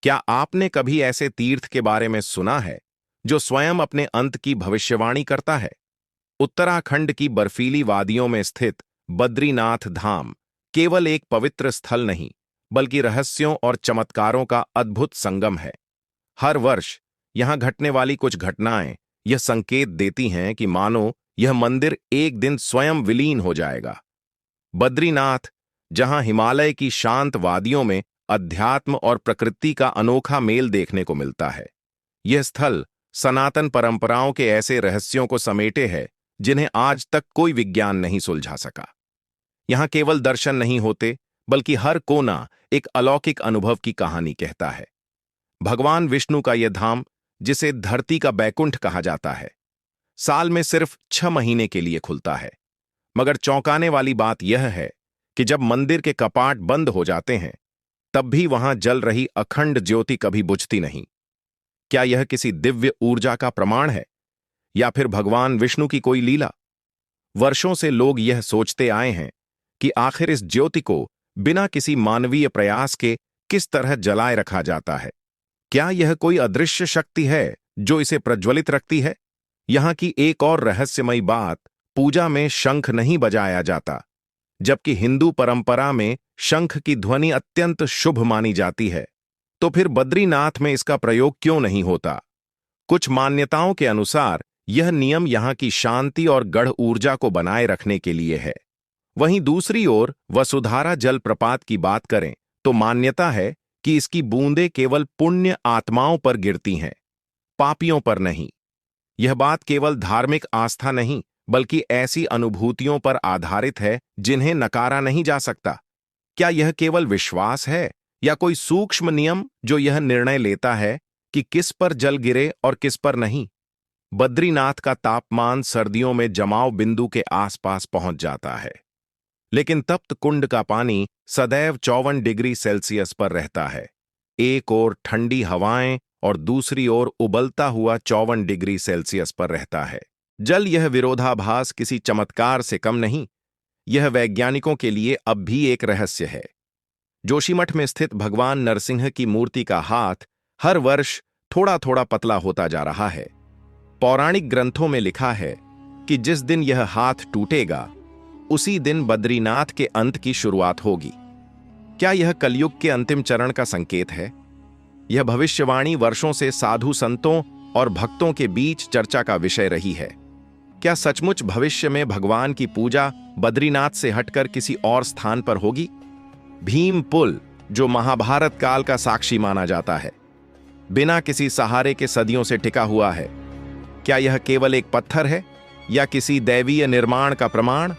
क्या आपने कभी ऐसे तीर्थ के बारे में सुना है जो स्वयं अपने अंत की भविष्यवाणी करता है? उत्तराखंड की बर्फीली वादियों में स्थित बद्रीनाथ धाम केवल एक पवित्र स्थल नहीं, बल्कि रहस्यों और चमत्कारों का अद्भुत संगम है। हर वर्ष यहां घटने वाली कुछ घटनाएं यह संकेत देती हैं कि मानो यह मंदिर एक दिन स्वयं विलीन हो जाएगा। बद्रीनाथ, जहां हिमालय की शांत वादियों में अध्यात्म और प्रकृति का अनोखा मेल देखने को मिलता है। यह स्थल सनातन परंपराओं के ऐसे रहस्यों को समेटे है जिन्हें आज तक कोई विज्ञान नहीं सुलझा सका। यहां केवल दर्शन नहीं होते, बल्कि हर कोना एक अलौकिक अनुभव की कहानी कहता है। भगवान विष्णु का यह धाम, जिसे धरती का बैकुंठ कहा जाता है, साल में सिर्फ 6 महीने के लिए खुलता है। मगर चौंकाने वाली बात यह है कि जब मंदिर के कपाट बंद हो जाते हैं, तब भी वहां जल रही अखंड ज्योति कभी बुझती नहीं। क्या यह किसी दिव्य ऊर्जा का प्रमाण है, या फिर भगवान विष्णु की कोई लीला? वर्षों से लोग यह सोचते आए हैं कि आखिर इस ज्योति को बिना किसी मानवीय प्रयास के किस तरह जलाए रखा जाता है। क्या यह कोई अदृश्य शक्ति है जो इसे प्रज्वलित रखती है? यहां की एक और रहस्यमयी बात, पूजा में शंख नहीं बजाया जाता, जबकि हिंदू परंपरा में शंख की ध्वनि अत्यंत शुभ मानी जाती है। तो फिर बद्रीनाथ में इसका प्रयोग क्यों नहीं होता? कुछ मान्यताओं के अनुसार यह नियम यहां की शांति और गढ़ ऊर्जा को बनाए रखने के लिए है। वहीं दूसरी ओर वसुधारा जलप्रपात की बात करें तो मान्यता है कि इसकी बूंदें केवल पुण्य आत्माओं पर गिरती हैं, पापियों पर नहीं। यह बात केवल धार्मिक आस्था नहीं, बल्कि ऐसी अनुभूतियों पर आधारित है जिन्हें नकारा नहीं जा सकता। क्या यह केवल विश्वास है, या कोई सूक्ष्म नियम जो यह निर्णय लेता है कि किस पर जल गिरे और किस पर नहीं? बद्रीनाथ का तापमान सर्दियों में जमाव बिंदु के आसपास पहुंच जाता है, लेकिन तप्त कुंड का पानी सदैव 54 डिग्री सेल्सियस पर रहता है। एक ओर ठंडी हवाएं और दूसरी ओर उबलता हुआ 54 डिग्री सेल्सियस पर रहता है। जल यह विरोधाभास किसी चमत्कार से कम नहीं, यह वैज्ञानिकों के लिए अब भी एक रहस्य है। जोशीमठ में स्थित भगवान नरसिंह की मूर्ति का हाथ हर वर्ष थोड़ा थोड़ा पतला होता जा रहा है। पौराणिक ग्रंथों में लिखा है कि जिस दिन यह हाथ टूटेगा, उसी दिन बद्रीनाथ के अंत की शुरुआत होगी। क्या यह कलयुग के अंतिम चरण का संकेत है? यह भविष्यवाणी वर्षों से साधु संतों और भक्तों के बीच चर्चा का विषय रही है। क्या सचमुच भविष्य में भगवान की पूजा बद्रीनाथ से हटकर किसी और स्थान पर होगी? भीम पुल, जो महाभारत काल का साक्षी माना जाता है, बिना किसी सहारे के सदियों से टिका हुआ है। क्या यह केवल एक पत्थर है, या किसी दैवीय निर्माण का प्रमाण?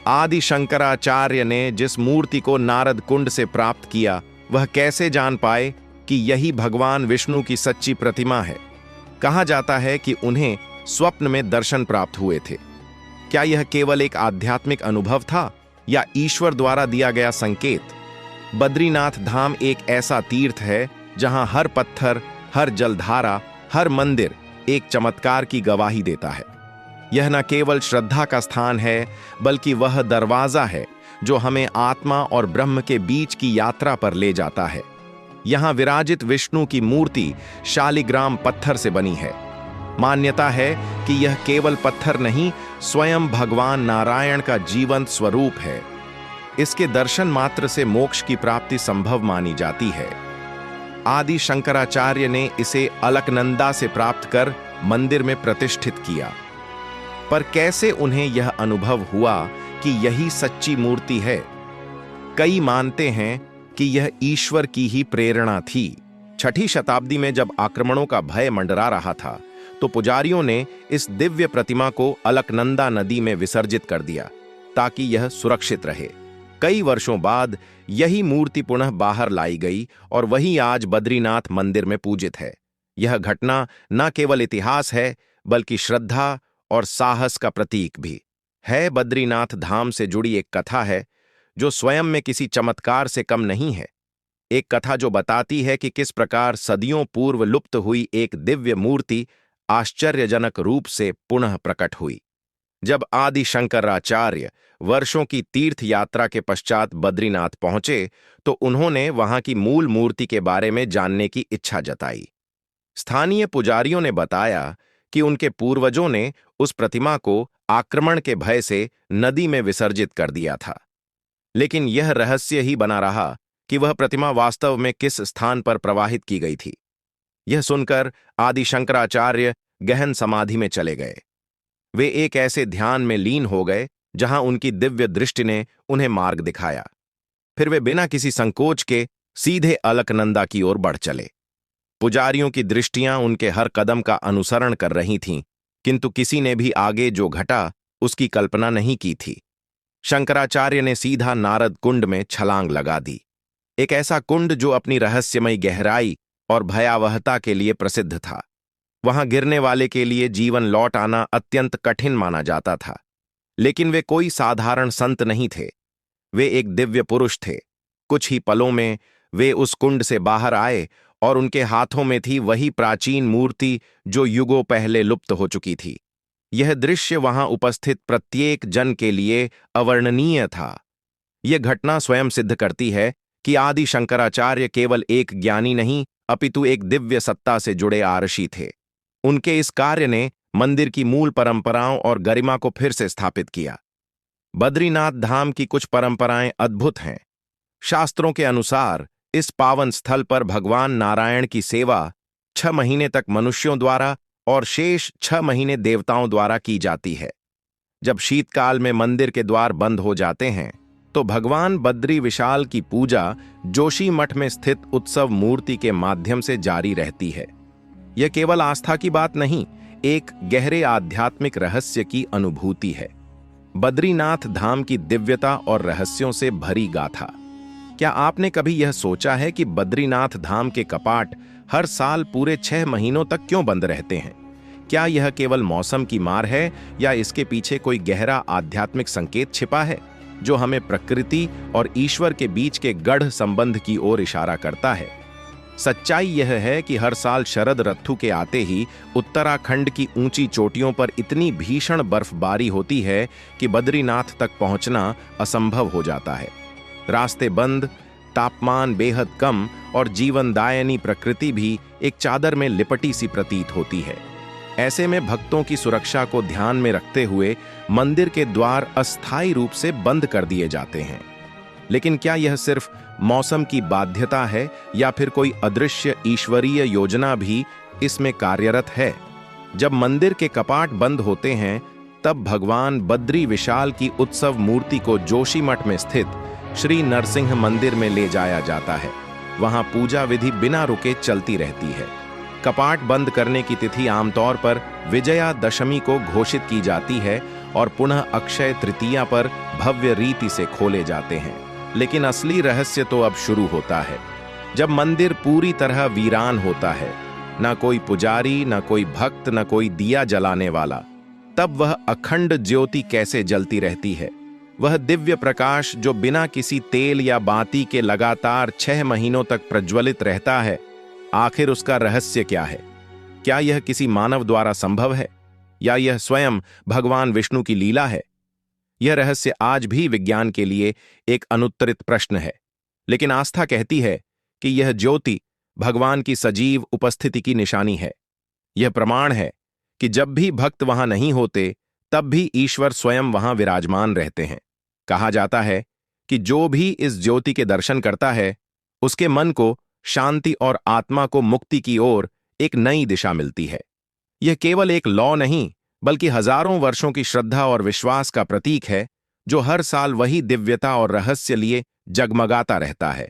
आदि शंकराचार्य ने जिस मूर्ति को नारद कुंड से प्राप्त किया, वह कैसे जान पाए कि यही भगवान विष्णु की सच्ची प्रतिमा है? कहा जाता है कि उन्हें स्वप्न में दर्शन प्राप्त हुए थे। क्या यह केवल एक आध्यात्मिक अनुभव था, या ईश्वर द्वारा दिया गया संकेत? बद्रीनाथ धाम एक ऐसा तीर्थ है जहां हर पत्थर, हर जलधारा, हर मंदिर एक चमत्कार की गवाही देता है। यह न केवल श्रद्धा का स्थान है, बल्कि वह दरवाजा है जो हमें आत्मा और ब्रह्म के बीच की यात्रा पर ले जाता है। यहां विराजित विष्णु की मूर्ति शालिग्राम पत्थर से बनी है। मान्यता है कि यह केवल पत्थर नहीं, स्वयं भगवान नारायण का जीवंत स्वरूप है। इसके दर्शन मात्र से मोक्ष की प्राप्ति संभव मानी जाती है। आदि शंकराचार्य ने इसे अलकनंदा से प्राप्त कर मंदिर में प्रतिष्ठित किया। पर कैसे उन्हें यह अनुभव हुआ कि यही सच्ची मूर्ति है? कई मानते हैं कि यह ईश्वर की ही प्रेरणा थी। 6ठी शताब्दी में जब आक्रमणों का भय मंडरा रहा था, तो पुजारियों ने इस दिव्य प्रतिमा को अलकनंदा नदी में विसर्जित कर दिया ताकि यह सुरक्षित रहे। कई वर्षों बाद यही मूर्ति पुनः बाहर लाई गई, और वही आज बद्रीनाथ मंदिर में पूजित है। यह घटना न केवल इतिहास है, बल्कि श्रद्धा और साहस का प्रतीक भी है। बद्रीनाथ धाम से जुड़ी एक कथा है जो स्वयं में किसी चमत्कार से कम नहीं है। एक कथा जो बताती है कि किस प्रकार सदियों पूर्व लुप्त हुई एक दिव्य मूर्ति आश्चर्यजनक रूप से पुनः प्रकट हुई। जब आदि शंकराचार्य वर्षों की तीर्थ यात्रा के पश्चात बद्रीनाथ पहुंचे तो उन्होंने वहां की मूल मूर्ति के बारे में जानने की इच्छा जताई। स्थानीय पुजारियों ने बताया कि उनके पूर्वजों ने उस प्रतिमा को आक्रमण के भय से नदी में विसर्जित कर दिया था, लेकिन यह रहस्य ही बना रहा कि वह प्रतिमा वास्तव में किस स्थान पर प्रवाहित की गई थी। यह सुनकर आदि शंकराचार्य गहन समाधि में चले गए। वे एक ऐसे ध्यान में लीन हो गए जहां उनकी दिव्य दृष्टि ने उन्हें मार्ग दिखाया। फिर वे बिना किसी संकोच के सीधे अलकनंदा की ओर बढ़ चले। पुजारियों की दृष्टियां उनके हर कदम का अनुसरण कर रही थीं, किंतु किसी ने भी आगे जो घटा उसकी कल्पना नहीं की थी। शंकराचार्य ने सीधा नारद कुंड में छलांग लगा दी, एक ऐसा कुंड जो अपनी रहस्यमयी गहराई और भयावहता के लिए प्रसिद्ध था। वहां गिरने वाले के लिए जीवन लौट आना अत्यंत कठिन माना जाता था, लेकिन वे कोई साधारण संत नहीं थे। वे एक दिव्य पुरुष थे। कुछ ही पलों में वे उस कुंड से बाहर आए और उनके हाथों में थी वही प्राचीन मूर्ति जो युगों पहले लुप्त हो चुकी थी। यह दृश्य वहां उपस्थित प्रत्येक जन के लिए अवर्णनीय था। यह घटना स्वयं सिद्ध करती है कि आदि शंकराचार्य केवल एक ज्ञानी नहीं, अपितु एक दिव्य सत्ता से जुड़े आर्षि थे। उनके इस कार्य ने मंदिर की मूल परंपराओं और गरिमा को फिर से स्थापित किया। बद्रीनाथ धाम की कुछ परंपराएं अद्भुत हैं। शास्त्रों के अनुसार इस पावन स्थल पर भगवान नारायण की सेवा 6 महीने तक मनुष्यों द्वारा और शेष 6 महीने देवताओं द्वारा की जाती है। जब शीतकाल में मंदिर के द्वार बंद हो जाते हैं तो भगवान बद्री विशाल की पूजा जोशी मठ में स्थित उत्सव मूर्ति के माध्यम से जारी रहती है। यह केवल आस्था की बात नहीं, एक गहरे आध्यात्मिक रहस्य की अनुभूति है। बद्रीनाथ धाम की दिव्यता और रहस्यों से भरी गाथा। क्या आपने कभी यह सोचा है कि बद्रीनाथ धाम के कपाट हर साल पूरे 6 महीनों तक क्यों बंद रहते हैं? क्या यह केवल मौसम की मार है या इसके पीछे कोई गहरा आध्यात्मिक संकेत छिपा है जो हमें प्रकृति और ईश्वर के बीच के गढ़ संबंध की ओर इशारा करता है? सच्चाई यह है कि हर साल शरद ऋतु के आते ही उत्तराखंड की ऊंची चोटियों पर इतनी भीषण बर्फबारी होती है कि बद्रीनाथ तक पहुंचना असंभव हो जाता है। रास्ते बंद, तापमान बेहद कम और जीवनदायिनी प्रकृति भी एक चादर में लिपटी सी प्रतीत होती है। ऐसे में भक्तों की सुरक्षा को ध्यान में रखते हुए मंदिर के द्वार अस्थायी रूप से बंद कर दिए जाते हैं। लेकिन क्या यह सिर्फ मौसम की बाध्यता है या फिर कोई अदृश्य ईश्वरीय योजना भी इसमें कार्यरत है? जब मंदिर के कपाट बंद होते हैं तब भगवान बद्री विशाल की उत्सव मूर्ति को जोशीमठ में स्थित श्री नरसिंह मंदिर में ले जाया जाता है। वहां पूजा विधि बिना रुके चलती रहती है। कपाट बंद करने की तिथि आमतौर पर विजयादशमी को घोषित की जाती है और पुनः अक्षय तृतीया पर भव्य रीति से खोले जाते हैं। लेकिन असली रहस्य तो अब शुरू होता है, जब मंदिर पूरी तरह वीरान होता है। ना कोई पुजारी, ना कोई भक्त, ना कोई दिया जलाने वाला। तब वह अखंड ज्योति कैसे जलती रहती है? वह दिव्य प्रकाश जो बिना किसी तेल या बाती के लगातार 6 महीनों तक प्रज्वलित रहता है, आखिर उसका रहस्य क्या है? क्या यह किसी मानव द्वारा संभव है या यह स्वयं भगवान विष्णु की लीला है? यह रहस्य आज भी विज्ञान के लिए एक अनुत्तरित प्रश्न है, लेकिन आस्था कहती है कि यह ज्योति भगवान की सजीव उपस्थिति की निशानी है। यह प्रमाण है कि जब भी भक्त वहां नहीं होते तब भी ईश्वर स्वयं वहां विराजमान रहते हैं। कहा जाता है कि जो भी इस ज्योति के दर्शन करता है उसके मन को शांति और आत्मा को मुक्ति की ओर एक नई दिशा मिलती है। यह केवल एक लौ नहीं बल्कि हजारों वर्षों की श्रद्धा और विश्वास का प्रतीक है जो हर साल वही दिव्यता और रहस्य लिए जगमगाता रहता है।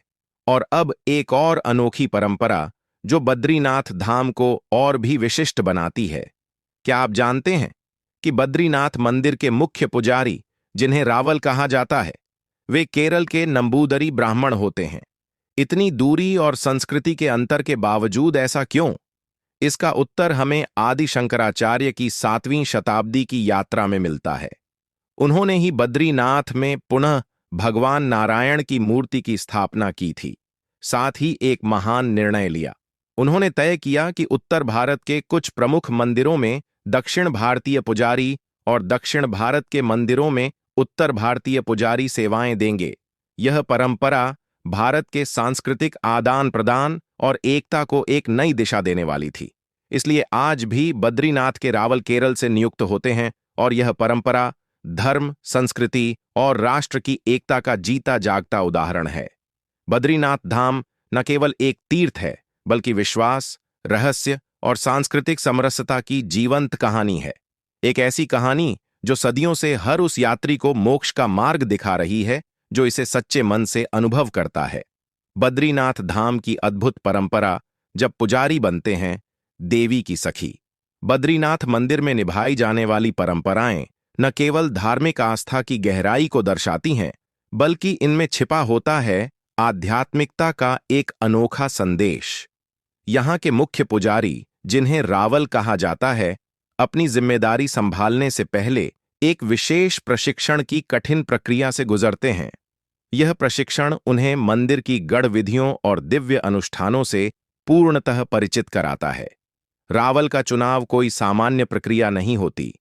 और अब एक और अनोखी परंपरा जो बद्रीनाथ धाम को और भी विशिष्ट बनाती है। क्या आप जानते हैं कि बद्रीनाथ मंदिर के मुख्य पुजारी, जिन्हें रावल कहा जाता है, वे केरल के नंबूदरी ब्राह्मण होते हैं? इतनी दूरी और संस्कृति के अंतर के बावजूद ऐसा क्यों? इसका उत्तर हमें आदि शंकराचार्य की 7वीं शताब्दी की यात्रा में मिलता है। उन्होंने ही बद्रीनाथ में पुनः भगवान नारायण की मूर्ति की स्थापना की थी। साथ ही एक महान निर्णय लिया। उन्होंने तय किया कि उत्तर भारत के कुछ प्रमुख मंदिरों में दक्षिण भारतीय पुजारी और दक्षिण भारत के मंदिरों में उत्तर भारतीय पुजारी सेवाएं देंगे। यह परंपरा भारत के सांस्कृतिक आदान प्रदान और एकता को एक नई दिशा देने वाली थी। इसलिए आज भी बद्रीनाथ के रावल केरल से नियुक्त होते हैं और यह परंपरा धर्म, संस्कृति और राष्ट्र की एकता का जीता जागता उदाहरण है। बद्रीनाथ धाम न केवल एक तीर्थ है, बल्कि विश्वास, रहस्य और सांस्कृतिक समरसता की जीवंत कहानी है। एक ऐसी कहानी जो सदियों से हर उस यात्री को मोक्ष का मार्ग दिखा रही है जो इसे सच्चे मन से अनुभव करता है। बद्रीनाथ धाम की अद्भुत परंपरा जब पुजारी बनते हैं, देवी की सखी। बद्रीनाथ मंदिर में निभाई जाने वाली परंपराएं न केवल धार्मिक आस्था की गहराई को दर्शाती हैं, बल्कि इनमें छिपा होता है आध्यात्मिकता का एक अनोखा संदेश। यहाँ के मुख्य पुजारी, जिन्हें रावल कहा जाता है, अपनी जिम्मेदारी संभालने से पहले एक विशेष प्रशिक्षण की कठिन प्रक्रिया से गुजरते हैं। यह प्रशिक्षण उन्हें मंदिर की गढ़ विधियों और दिव्य अनुष्ठानों से पूर्णतः परिचित कराता है। रावल का चुनाव कोई सामान्य प्रक्रिया नहीं होती।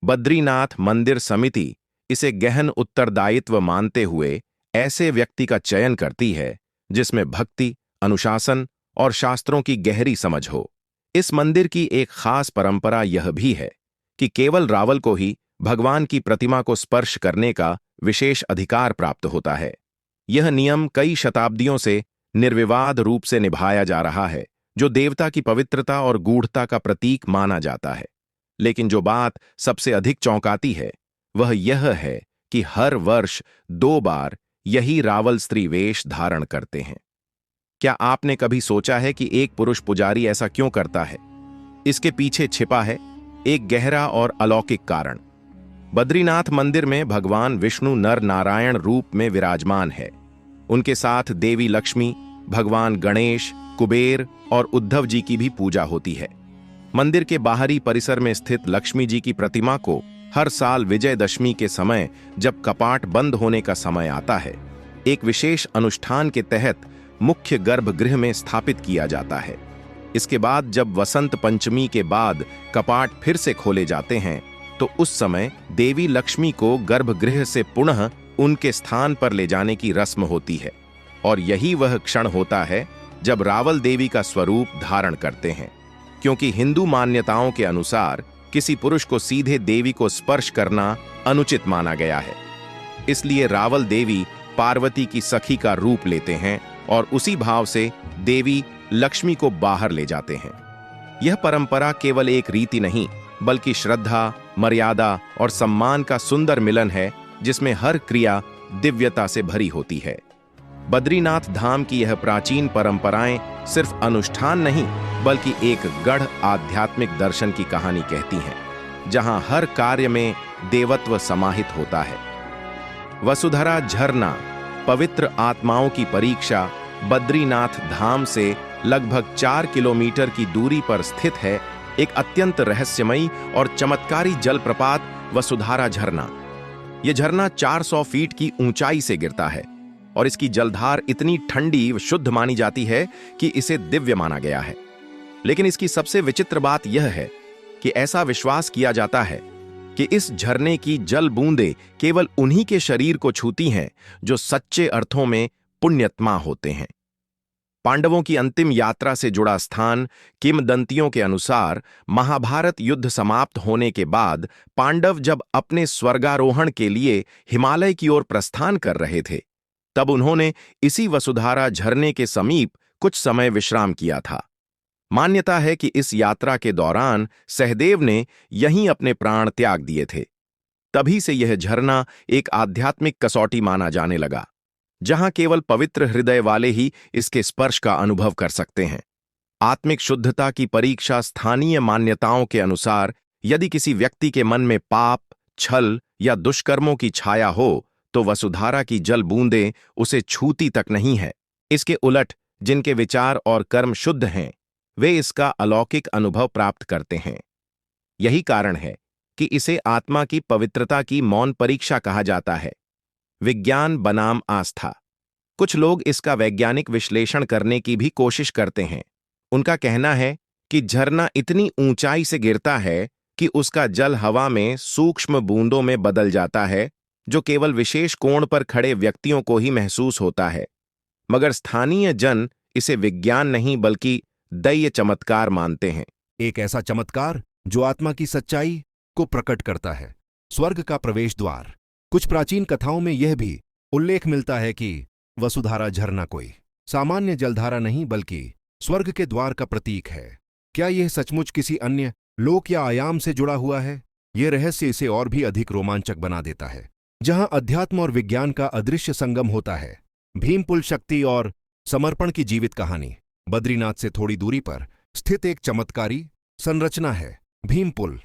बद्रीनाथ मंदिर समिति इसे गहन उत्तरदायित्व मानते हुए ऐसे व्यक्ति का चयन करती है जिसमें भक्ति, अनुशासन और शास्त्रों की गहरी समझ हो। इस मंदिर की एक खास परंपरा यह भी है कि केवल रावल को ही भगवान की प्रतिमा को स्पर्श करने का विशेष अधिकार प्राप्त होता है। यह नियम कई शताब्दियों से निर्विवाद रूप से निभाया जा रहा है, जो देवता की पवित्रता और गूढ़ता का प्रतीक माना जाता है। लेकिन जो बात सबसे अधिक चौंकाती है वह यह है कि हर वर्ष 2 बार यही रावल स्त्री वेश धारण करते हैं। क्या आपने कभी सोचा है कि एक पुरुष पुजारी ऐसा क्यों करता है? इसके पीछे छिपा है एक गहरा और अलौकिक कारण। बद्रीनाथ मंदिर में भगवान विष्णु नर नारायण रूप में विराजमान है। उनके साथ देवी लक्ष्मी, भगवान गणेश, कुबेर और उद्धव जी की भी पूजा होती है। मंदिर के बाहरी परिसर में स्थित लक्ष्मी जी की प्रतिमा को हर साल विजयदशमी के समय, जब कपाट बंद होने का समय आता है, एक विशेष अनुष्ठान के तहत मुख्य गर्भगृह में स्थापित किया जाता है। इसके बाद जब वसंत पंचमी के बाद कपाट फिर से खोले जाते हैं, तो उस समय देवी लक्ष्मी को गर्भगृह से पुनः उनके स्थान पर ले जाने की रस्म होती है। और यही वह क्षण होता है जब रावल देवी का स्वरूप धारण करते हैं। क्योंकि हिंदू मान्यताओं के अनुसार किसी पुरुष को सीधे देवी को स्पर्श करना अनुचित माना गया है, इसलिए रावल देवी पार्वती की सखी का रूप लेते हैं और उसी भाव से देवी लक्ष्मी को बाहर ले जाते हैं। यह परंपरा केवल एक रीति नहीं, बल्कि श्रद्धा, मर्यादा और सम्मान का सुंदर मिलन है, जिसमें हर क्रिया दिव्यता से भरी होती है। बद्रीनाथ धाम की यह प्राचीन परंपराएं सिर्फ अनुष्ठान नहीं, बल्कि एक गढ़ आध्यात्मिक दर्शन की कहानी कहती हैं, जहां हर कार्य में देवत्व समाहित होता है। वसुधरा झरना, पवित्र आत्माओं की परीक्षा, बद्रीनाथ धाम से लगभग 4 किलोमीटर की दूरी पर स्थित है एक अत्यंत रहस्यमयी और चमत्कारी जलप्रपात वसुधारा झरना। यह झरना 400 फीट की ऊंचाई से गिरता है और इसकी जलधार इतनी ठंडी व शुद्ध मानी जाती है कि इसे दिव्य माना गया है। लेकिन इसकी सबसे विचित्र बात यह है कि ऐसा विश्वास किया जाता है कि इस झरने की जल बूंदें केवल उन्हीं के शरीर को छूती हैं जो सच्चे अर्थों में पुण्यात्मा होते हैं। पांडवों की अंतिम यात्रा से जुड़ा स्थान, किंवदंतियों के अनुसार महाभारत युद्ध समाप्त होने के बाद पांडव जब अपने स्वर्गारोहण के लिए हिमालय की ओर प्रस्थान कर रहे थे, तब उन्होंने इसी वसुधारा झरने के समीप कुछ समय विश्राम किया था। मान्यता है कि इस यात्रा के दौरान सहदेव ने यहीं अपने प्राण त्याग दिए थे। तभी से यह झरना एक आध्यात्मिक कसौटी माना जाने लगा, जहां केवल पवित्र हृदय वाले ही इसके स्पर्श का अनुभव कर सकते हैं। आत्मिक शुद्धता की परीक्षा स्थानीय मान्यताओं के अनुसार, यदि किसी व्यक्ति के मन में पाप, छल या दुष्कर्मों की छाया हो, तो वसुधारा की जल बूंदें उसे छूती तक नहीं है। इसके उलट जिनके विचार और कर्म शुद्ध हैं, वे इसका अलौकिक अनुभव प्राप्त करते हैं। यही कारण है कि इसे आत्मा की पवित्रता की मौन परीक्षा कहा जाता है। विज्ञान बनाम आस्था। कुछ लोग इसका वैज्ञानिक विश्लेषण करने की भी कोशिश करते हैं। उनका कहना है कि झरना इतनी ऊंचाई से गिरता है कि उसका जल हवा में सूक्ष्म बूंदों में बदल जाता है, जो केवल विशेष कोण पर खड़े व्यक्तियों को ही महसूस होता है। मगर स्थानीय जन इसे विज्ञान नहीं बल्कि दैवीय चमत्कार मानते हैं। एक ऐसा चमत्कार जो आत्मा की सच्चाई को प्रकट करता है। स्वर्ग का प्रवेश द्वार। कुछ प्राचीन कथाओं में यह भी उल्लेख मिलता है कि वसुधारा झरना कोई सामान्य जलधारा नहीं बल्कि स्वर्ग के द्वार का प्रतीक है। क्या यह सचमुच किसी अन्य लोक या आयाम से जुड़ा हुआ है? यह रहस्य इसे और भी अधिक रोमांचक बना देता है, जहां अध्यात्म और विज्ञान का अदृश्य संगम होता है। भीमपुल शक्ति और समर्पण की जीवित कहानी। बद्रीनाथ से थोड़ी दूरी पर स्थित एक चमत्कारी संरचना है भीमपुल।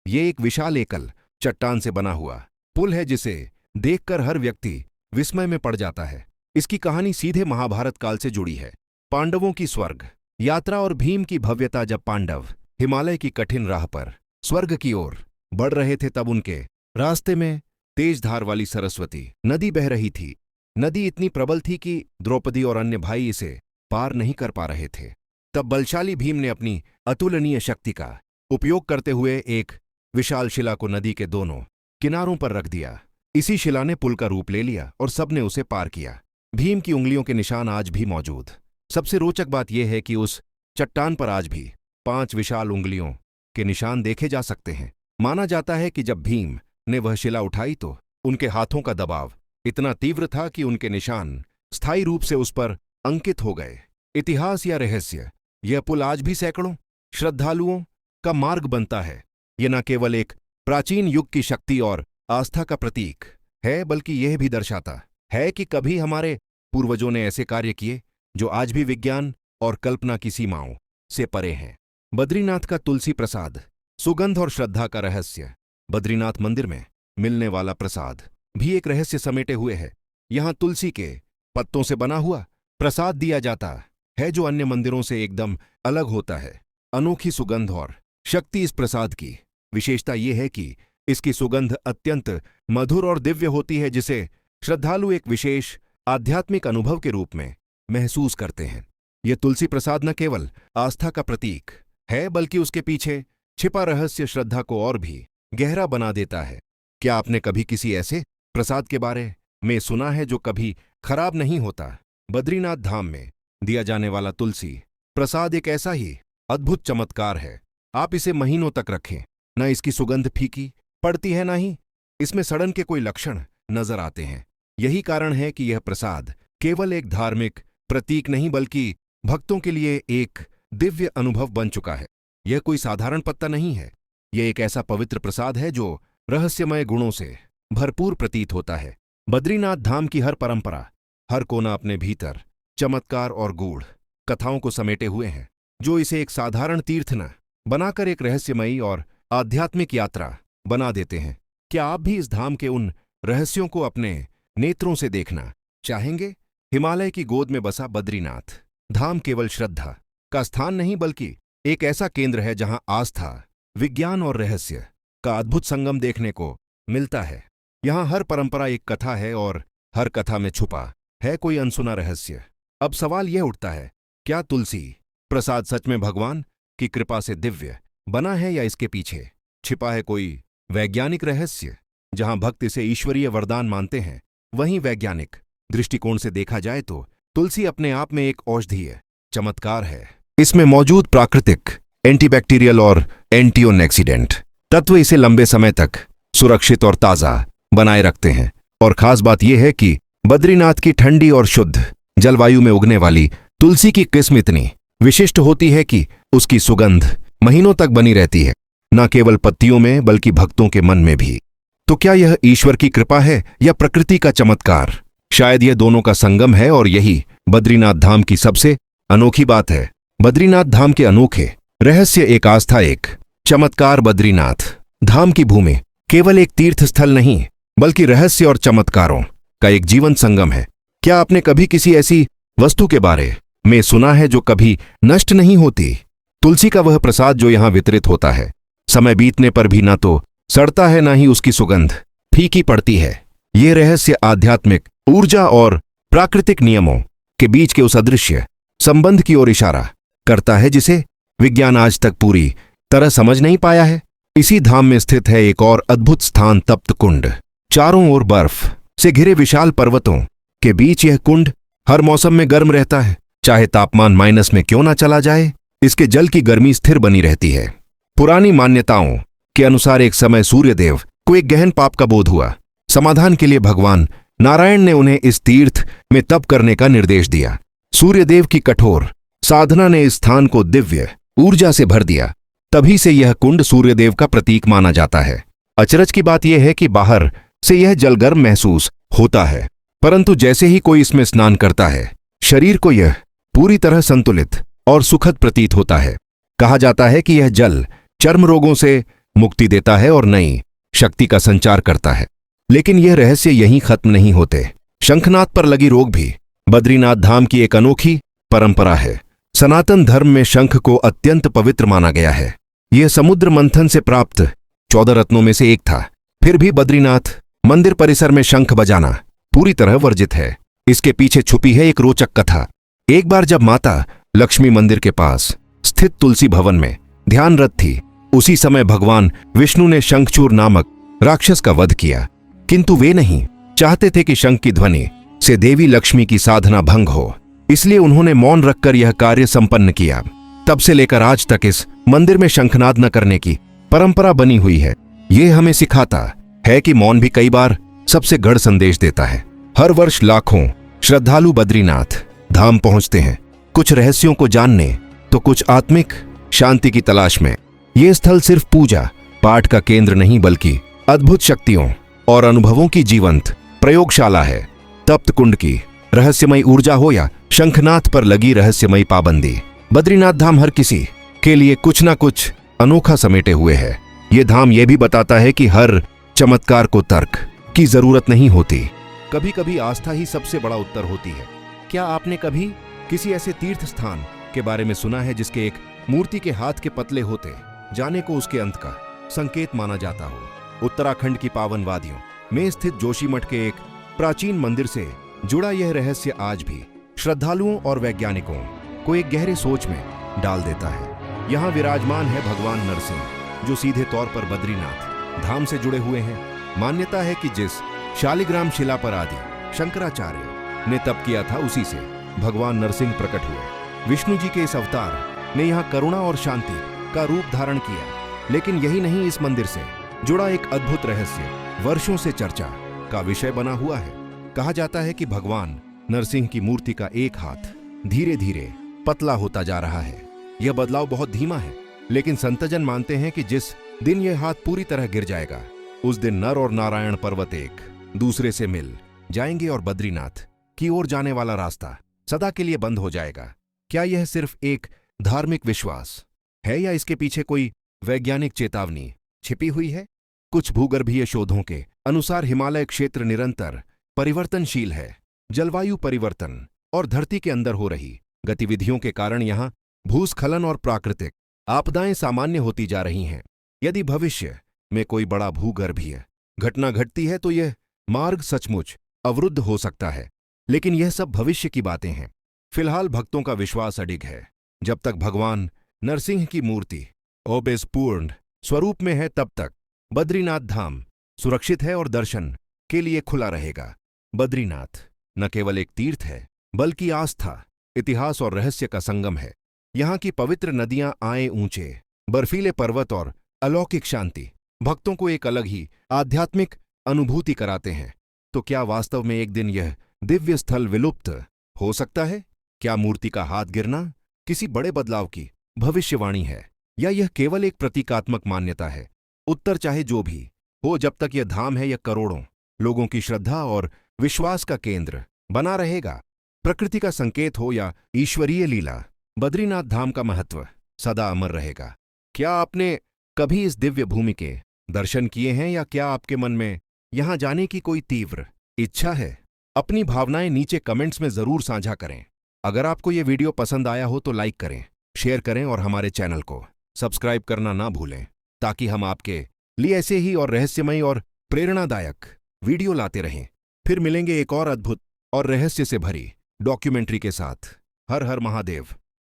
ये एक विशाल एकल चट्टान से बना हुआ पुल है जिसे देखकर हर व्यक्ति विस्मय में पड़ जाता है। इसकी कहानी सीधे महाभारत काल से जुड़ी है। पांडवों की स्वर्ग यात्रा और भीम की भव्यता। जब पांडव हिमालय की कठिन राह पर स्वर्ग की ओर बढ़ रहे थे, तब उनके रास्ते में तेज धार वाली सरस्वती नदी बह रही थी। नदी इतनी प्रबल थी कि द्रौपदी और अन्य भाई इसे पार नहीं कर पा रहे थे। तब बलशाली भीम ने अपनी अतुलनीय शक्ति का उपयोग करते हुए एक विशाल शिला को नदी के दोनों किनारों पर रख दिया। इसी शिला ने पुल का रूप ले लिया और सबने उसे पार किया। भीम की उंगलियों के निशान आज भी मौजूद। सबसे रोचक बात यह है कि उस चट्टान पर आज भी 5 विशाल उंगलियों के निशान देखे जा सकते हैं। माना जाता है कि जब भीम ने वह शिला उठाई तो उनके हाथों का दबाव इतना तीव्र था कि उनके निशान स्थायी रूप से उस पर अंकित हो गए। इतिहास या रहस्य। यह पुल आज भी सैकड़ों श्रद्धालुओं का मार्ग बनता है। यह न केवल एक प्राचीन युग की शक्ति और आस्था का प्रतीक है, बल्कि यह भी दर्शाता है कि कभी हमारे पूर्वजों ने ऐसे कार्य किए जो आज भी विज्ञान और कल्पना की सीमाओं से परे हैं। बद्रीनाथ का तुलसी प्रसाद। सुगंध और श्रद्धा का रहस्य। बद्रीनाथ मंदिर में मिलने वाला प्रसाद भी एक रहस्य समेटे हुए है। यहां तुलसी के पत्तों से बना हुआ प्रसाद दिया जाता है, जो अन्य मंदिरों से एकदम अलग होता है। अनोखी सुगंध और शक्ति। इस प्रसाद की विशेषता यह है कि इसकी सुगंध अत्यंत मधुर और दिव्य होती है, जिसे श्रद्धालु एक विशेष आध्यात्मिक अनुभव के रूप में महसूस करते हैं। यह तुलसी प्रसाद न केवल आस्था का प्रतीक है, बल्कि उसके पीछे छिपा रहस्य श्रद्धा को और भी गहरा बना देता है। क्या आपने कभी किसी ऐसे प्रसाद के बारे में सुना है जो कभी खराब नहीं होता? बद्रीनाथ धाम में दिया जाने वाला तुलसी प्रसाद एक ऐसा ही अद्भुत चमत्कार है। आप इसे महीनों तक रखें, न इसकी सुगंध फीकी पड़ती है, न ही इसमें सड़न के कोई लक्षण नजर आते हैं। यही कारण है कि यह प्रसाद केवल एक धार्मिक प्रतीक नहीं बल्कि भक्तों के लिए एक दिव्य अनुभव बन चुका है। यह कोई साधारण पत्ता नहीं है। यह एक ऐसा पवित्र प्रसाद है जो रहस्यमय गुणों से भरपूर प्रतीत होता है। बद्रीनाथ धाम की हर परंपरा, हर कोना अपने भीतर चमत्कार और गूढ़ कथाओं को समेटे हुए हैं, जो इसे एक साधारण तीर्थ न बनाकर एक रहस्यमयी और आध्यात्मिक यात्रा बना देते हैं। क्या आप भी इस धाम के उन रहस्यों को अपने नेत्रों से देखना चाहेंगे? हिमालय की गोद में बसा बद्रीनाथ धाम केवल श्रद्धा का स्थान नहीं बल्कि एक ऐसा केंद्र है जहां आस्था, विज्ञान और रहस्य का अद्भुत संगम देखने को मिलता है। यहां हर परंपरा एक कथा है और हर कथा में छुपा है कोई अनसुना रहस्य। अब सवाल यह उठता है, क्या तुलसी प्रसाद सच में भगवान की कृपा से दिव्य बना है या इसके पीछे छिपा है कोई वैज्ञानिक रहस्य? जहां भक्त इसे ईश्वरीय वरदान मानते हैं, वहीं वैज्ञानिक दृष्टिकोण से देखा जाए तो तुलसी अपने आप में एक औषधीय चमत्कार है। इसमें मौजूद प्राकृतिक एंटीबैक्टीरियल और एंटीओक्सीडेंट तत्व इसे लंबे समय तक सुरक्षित और ताज़ा बनाए रखते हैं। और खास बात यह है कि बद्रीनाथ की ठंडी और शुद्ध जलवायु में उगने वाली तुलसी की किस्म इतनी विशिष्ट होती है कि उसकी सुगंध महीनों तक बनी रहती है, न केवल पत्तियों में बल्कि भक्तों के मन में भी। तो क्या यह ईश्वर की कृपा है या प्रकृति का चमत्कार? शायद यह दोनों का संगम है और यही बद्रीनाथ धाम की सबसे अनोखी बात है। बद्रीनाथ धाम के अनोखे रहस्य एक आस्था, एक चमत्कार। बद्रीनाथ धाम की भूमि केवल एक तीर्थ स्थल नहीं बल्कि रहस्य और चमत्कारों का एक जीवन संगम है। क्या आपने कभी किसी ऐसी वस्तु के बारे में सुना है जो कभी नष्ट नहीं होती? तुलसी का वह प्रसाद जो यहां वितरित होता है, समय बीतने पर भी न तो सड़ता है न ही उसकी सुगंध फीकी पड़ती है। ये रहस्य आध्यात्मिक ऊर्जा और प्राकृतिक नियमों के बीच के उस अदृश्य संबंध की ओर इशारा करता है जिसे विज्ञान आज तक पूरी तरह समझ नहीं पाया है। इसी धाम में स्थित है एक और अद्भुत स्थान, तप्त कुंड। चारों ओर बर्फ से घिरे विशाल पर्वतों के बीच यह कुंड हर मौसम में गर्म रहता है। चाहे तापमान माइनस में क्यों ना चला जाए, इसके जल की गर्मी स्थिर बनी रहती है। पुरानी मान्यताओं के अनुसार एक समय सूर्यदेव को एक गहन पाप का बोध हुआ। समाधान के लिए भगवान नारायण ने उन्हें इस तीर्थ में तप करने का निर्देश दिया। सूर्यदेव की कठोर साधना ने इस स्थान को दिव्य ऊर्जा से भर दिया। तभी से यह कुंड सूर्यदेव का प्रतीक माना जाता है। अचरज की बात यह है कि बाहर से यह जल गर्म महसूस होता है, परंतु जैसे ही कोई इसमें स्नान करता है, शरीर को यह पूरी तरह संतुलित और सुखद प्रतीत होता है। कहा जाता है कि यह जल चर्म रोगों से मुक्ति देता है और नई शक्ति का संचार करता है। लेकिन यह रहस्य यहीं खत्म नहीं होते। शंखनाद पर लगी रोक भी बद्रीनाथ धाम की एक अनोखी परंपरा है। सनातन धर्म में शंख को अत्यंत पवित्र माना गया है। यह समुद्र मंथन से प्राप्त 14 रत्नों में से एक था। फिर भी बद्रीनाथ मंदिर परिसर में शंख बजाना पूरी तरह वर्जित है। इसके पीछे छुपी है एक रोचक कथा। एक बार जब माता लक्ष्मी मंदिर के पास स्थित तुलसी भवन में ध्यानरत थी, उसी समय भगवान विष्णु ने शंखचूर नामक राक्षस का वध किया। किंतु वे नहीं चाहते थे कि शंख की ध्वनि से देवी लक्ष्मी की साधना भंग हो, इसलिए उन्होंने मौन रखकर यह कार्य संपन्न किया। तब से लेकर आज तक इस मंदिर में शंखनाद न करने की परंपरा बनी हुई है। यह हमें सिखाता है कि मौन भी कई बार सबसे गढ़ संदेश देता है। हर वर्ष लाखों श्रद्धालु बद्रीनाथ धाम पहुंचते हैं, कुछ रहस्यों को जानने तो कुछ आत्मिक शांति की तलाश में। यह स्थल सिर्फ पूजा पाठ का केंद्र नहीं, बल्कि अद्भुत शक्तियों और अनुभवों की जीवंत प्रयोगशाला है। तप्त कुंड की रहस्यमयी ऊर्जा हो या शंखनाद पर लगी रहस्यमयी पाबंदी, बद्रीनाथ धाम हर किसी के लिए कुछ ना कुछ अनोखा समेटे हुए है। ये धाम यह भी बताता है कि हर चमत्कार को तर्क की जरूरत नहीं होती। कभी कभी आस्था ही सबसे बड़ा उत्तर होती है। क्या आपने कभी किसी ऐसे तीर्थ स्थान के बारे में सुना है जिसके एक मूर्ति के हाथ के पतले होते जाने को उसके अंत का संकेत माना जाता हो? उत्तराखंड की पावन वादियों में स्थित जोशीमठ के एक प्राचीन मंदिर से जुड़ा यह रहस्य आज भी श्रद्धालुओं और वैज्ञानिकों को एक गहरे सोच में डाल देता है। यहाँ विराजमान है भगवान नरसिंह, जो सीधे तौर पर बद्रीनाथ धाम से जुड़े हुए हैं। मान्यता है कि जिस शालिग्राम शिला पर आदि शंकराचार्य ने तप किया था, उसी से भगवान नरसिंह प्रकट हुए। विष्णु जी के इस अवतार ने यहाँ करुणा और शांति का रूप धारण किया। लेकिन यही नहीं, इस मंदिर से जुड़ा एक अद्भुत रहस्य वर्षों से चर्चा का विषय बना हुआ है। कहा जाता है कि भगवान नरसिंह की मूर्ति का एक हाथ धीरे धीरे पतला होता जा रहा है। यह बदलाव बहुत धीमा है, लेकिन संतजन मानते हैं कि जिस दिन यह हाथ पूरी तरह गिर जाएगा, उस दिन नर और नारायण पर्वत एक दूसरे से मिल जाएंगे और बद्रीनाथ की ओर जाने वाला रास्ता सदा के लिए बंद हो जाएगा। क्या यह सिर्फ एक धार्मिक विश्वास है या इसके पीछे कोई वैज्ञानिक चेतावनी छिपी हुई है? कुछ भूगर्भीय शोधों के अनुसार हिमालय क्षेत्र निरंतर परिवर्तनशील है। जलवायु परिवर्तन और धरती के अंदर हो रही गतिविधियों के कारण यहाँ भूस्खलन और प्राकृतिक आपदाएं सामान्य होती जा रही हैं। यदि भविष्य में कोई बड़ा भूगर्भीय घटना घटती है तो यह मार्ग सचमुच अवरुद्ध हो सकता है। लेकिन यह सब भविष्य की बातें हैं। फिलहाल भक्तों का विश्वास अडिग है। जब तक भगवान नरसिंह की मूर्ति पूर्ण स्वरूप में है, तब तक बद्रीनाथ धाम सुरक्षित है और दर्शन के लिए खुला रहेगा। बद्रीनाथ न केवल एक तीर्थ है, बल्कि आस्था, इतिहास और रहस्य का संगम है। यहाँ की पवित्र नदियां, आए ऊंचे बर्फीले पर्वत और अलौकिक शांति भक्तों को एक अलग ही आध्यात्मिक अनुभूति कराते हैं। तो क्या वास्तव में एक दिन यह दिव्य स्थल विलुप्त हो सकता है? क्या मूर्ति का हाथ गिरना किसी बड़े बदलाव की भविष्यवाणी है, या यह केवल एक प्रतीकात्मक मान्यता है? उत्तर चाहे जो भी हो, जब तक यह धाम है, यह करोड़ों लोगों की श्रद्धा और विश्वास का केंद्र बना रहेगा। प्रकृति का संकेत हो या ईश्वरीय लीला, बद्रीनाथ धाम का महत्व सदा अमर रहेगा। क्या आपने कभी इस दिव्य भूमि के दर्शन किए हैं, या क्या आपके मन में यहां जाने की कोई तीव्र इच्छा है? अपनी भावनाएं नीचे कमेंट्स में जरूर साझा करें। अगर आपको यह वीडियो पसंद आया हो तो लाइक करें, शेयर करें और हमारे चैनल को सब्सक्राइब करना ना भूलें, ताकि हम आपके लिए ऐसे ही और रहस्यमयी और प्रेरणादायक वीडियो लाते रहें। फिर मिलेंगे एक और अद्भुत और रहस्य से भरी डॉक्यूमेंट्री के साथ। हर हर महादेव।